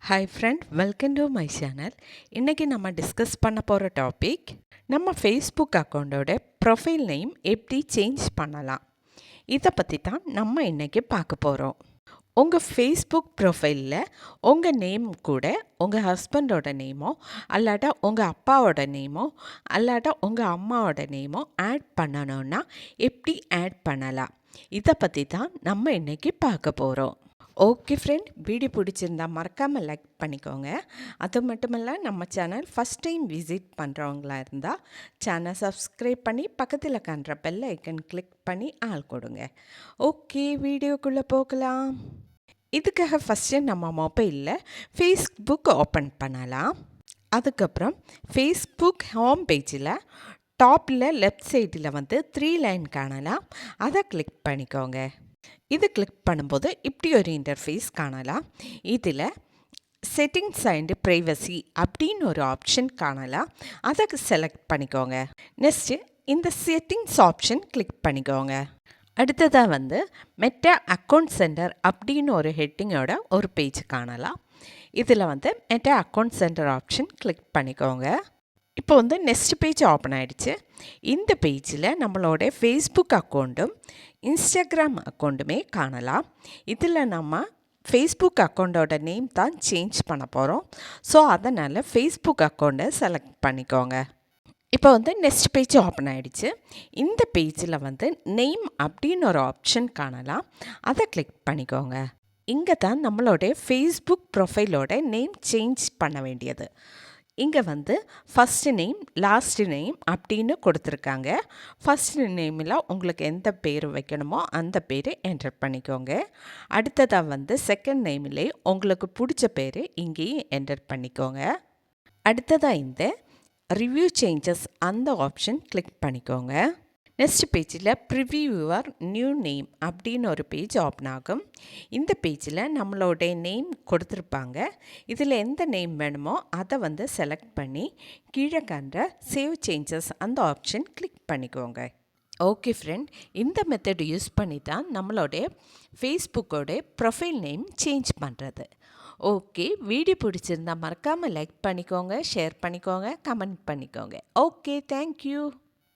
Hi friend, welcome to my channel. இன்றைக்கி நம்ம discuss பண்ண போகிற டாபிக், நம்ம ஃபேஸ்புக் அக்கௌண்ட்டோட ப்ரொஃபைல் நேம் எப்படி சேஞ்ச் பண்ணலாம், இதை பற்றி தான் நம்ம இன்றைக்கி பார்க்க போகிறோம். உங்கள் ஃபேஸ்புக் ப்ரொஃபைலில் உங்கள் நேம் கூட உங்கள் ஹஸ்பண்டோட நேமோ அல்லாட்டா உங்கள் அப்பாவோட நேமோ அல்லாட்டா உங்கள் அம்மாவோட நேமோ ஆட் பண்ணணுன்னா எப்படி ஆட் பண்ணலாம், இதை பற்றி தான் நம்ம இன்றைக்கி பார்க்க போகிறோம். ஓகே ஃப்ரெண்ட், வீடியோ பிடிச்சிருந்தா மறக்காமல் லைக் பண்ணிக்கோங்க. அது மட்டும் இல்லை, நம்ம சேனல் ஃபஸ்ட் டைம் விசிட் பண்ணுறவங்களா இருந்தால் சேனல் சப்ஸ்கிரைப் பண்ணி பக்கத்தில் காண்ற பெல் ஐக்கன் கிளிக் பண்ணி ஆள் கொடுங்க. ஓகே, வீடியோக்குள்ளே போகலாம். இதுக்காக ஃபஸ்ட்டு நம்ம மொபைலில் ஃபேஸ்புக் ஓப்பன் பண்ணலாம். அதுக்கப்புறம் ஃபேஸ்புக் ஹோம் பேஜில் டாப்பில் லெஃப்ட் சைடில் 3 லைன் காணலாம், அதை கிளிக் பண்ணிக்கோங்க. இது கிளிக் பண்ணும்போது இப்படி ஒரு இன்டர்ஃபேஸ் காணலாம். இதில் செட்டிங்ஸ் அண்ட் ப்ரைவசி அப்படின்னு ஒரு ஆப்ஷன் காணலாம், அதை செலக்ட் பண்ணிக்கோங்க. நெக்ஸ்ட்டு இந்த செட்டிங்ஸ் ஆப்ஷன் கிளிக் பண்ணிக்கோங்க. அடுத்ததாக மெட்டா அக்கௌண்ட் சென்டர் அப்படின்னு ஒரு ஹெட்டிங்கோட ஒரு பேஜ் காணலாம். இதில் meta account centre option click பண்ணிக்கோங்க. இப்போ நெக்ஸ்ட் பேஜ் ஓப்பன் ஆகிடுச்சு. இந்த பேஜில் நம்மளோட ஃபேஸ்புக் அக்கௌண்ட்டும் இன்ஸ்டாகிராம் அக்கௌண்ட்டுமே காணலாம். இதில் நம்ம ஃபேஸ்புக் அக்கௌண்ட்டோட நேம் தான் சேஞ்ச் பண்ண போகிறோம். ஸோ அதனால் ஃபேஸ்புக் அக்கௌண்ட்டை செலக்ட் பண்ணிக்கோங்க. இப்போ நெக்ஸ்ட் பேஜ் ஓப்பன் ஆகிடுச்சு. இந்த பேஜில் நேம் அப்படின்னு ஒரு ஆப்ஷன் காணலாம், அதை கிளிக் பண்ணிக்கோங்க. இங்கே தான் நம்மளோட ஃபேஸ்புக் ப்ரொஃபைலோட நேம் சேஞ்ச் பண்ண வேண்டியது. இங்கே ஃபஸ்ட்டு நேம் லாஸ்ட்டு நேம் அப்படின்னு கொடுத்துருக்காங்க. ஃபஸ்ட்டு நேமில் உங்களுக்கு எந்த பேர் வைக்கணுமோ அந்த பேர் என்டர் பண்ணிக்கோங்க. அடுத்ததாக செகண்ட் நேமிலே உங்களுக்கு பிடிச்ச பேர் இங்கேயும் என்டர் பண்ணிக்கோங்க. அடுத்ததாக இந்த ரிவ்யூ சேஞ்சஸ் அந்த ஆப்ஷன் கிளிக் பண்ணிக்கோங்க. நெக்ஸ்ட் பேஜில் ப்ரிவ்யூ யுவர் நியூ நேம் அப்படின்னு ஒரு பேஜ் ஓப்பன் ஆகும். இந்த பேஜில் நம்மளோட நேம் கொடுத்துருப்பாங்க. இதில் எந்த நேம் வேணுமோ அதை செலக்ட் பண்ணி கீழே காண்ற சேவ் சேஞ்சஸ் அந்த ஆப்ஷன் கிளிக் பண்ணிக்கோங்க. ஓகே ஃப்ரெண்ட், இந்த மெத்தட் யூஸ் பண்ணி தான் நம்மளோட ஃபேஸ்புக்கோட ப்ரொஃபைல் நேம் சேஞ்ச் பண்ணுறது. ஓகே, வீடியோ பிடிச்சிருந்தா மறக்காமல் லைக் பண்ணிக்கோங்க, ஷேர் பண்ணிக்கோங்க, கமெண்ட் பண்ணிக்கோங்க. Okay, thank you.